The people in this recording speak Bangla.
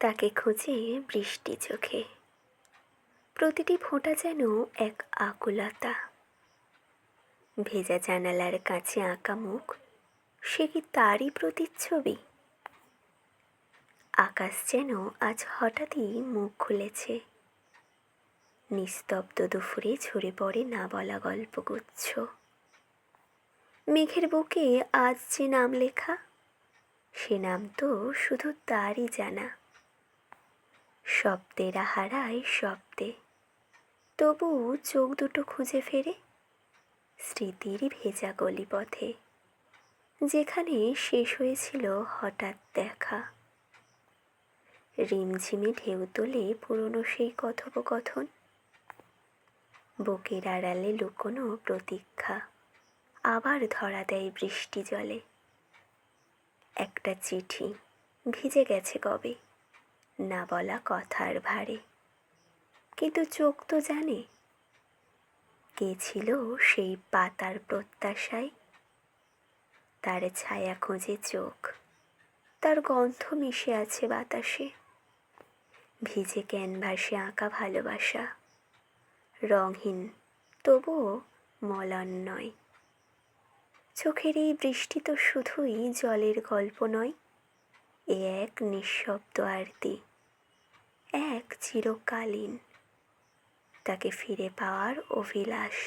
তাকে খুঁজে বৃষ্টি চোখে, প্রতিটি ফোঁটা যেন এক আকুলতা। ভেজা জানালার কাছে আঁকা মুখ, সে কি তারই প্রতিচ্ছবি? আকাশ যেন আজ হঠাৎই মুখ খুলেছে, নিস্তব্ধ দুপুরে ঝরে পড়ে না বলা গল্পগুচ্ছ। মেঘের বুকে আজ যে নাম লেখা, সে নাম তো শুধু তারই জানা। শব্দেরা হারায় শব্দে, তবু চোখ দুটো খুঁজে ফেরে স্মৃতির ভেজা গলিপথে, যেখানে শেষ হয়েছিল হঠাৎ দেখা। রিমঝিমে ঢেউ তোলে পুরনো সেই কথোপকথন, বুকের আড়ালে লুকোনো প্রতীক্ষা আবার ধরা দেয় বৃষ্টি জলে। একটা চিঠি ভিজে গেছে কবে, না বলা কথার ভারে, কিন্তু চোখ তো জানে কে ছিল সেই পাতার প্রত্যাশায়। তার ছায়া খোঁজে চোখ, তার গন্ধ মিশে আছে বাতাসে। ভিজে ক্যানভাসে আঁকা ভালোবাসা, রঙহীন তবুও মলান নয়। চোখের এই বৃষ্টি তো শুধুই জলের গল্প নয়, এ এক নিঃশব্দ আরতি, এক চিরকালীন তাকে ফিরে পাওয়ার অভিলাষ।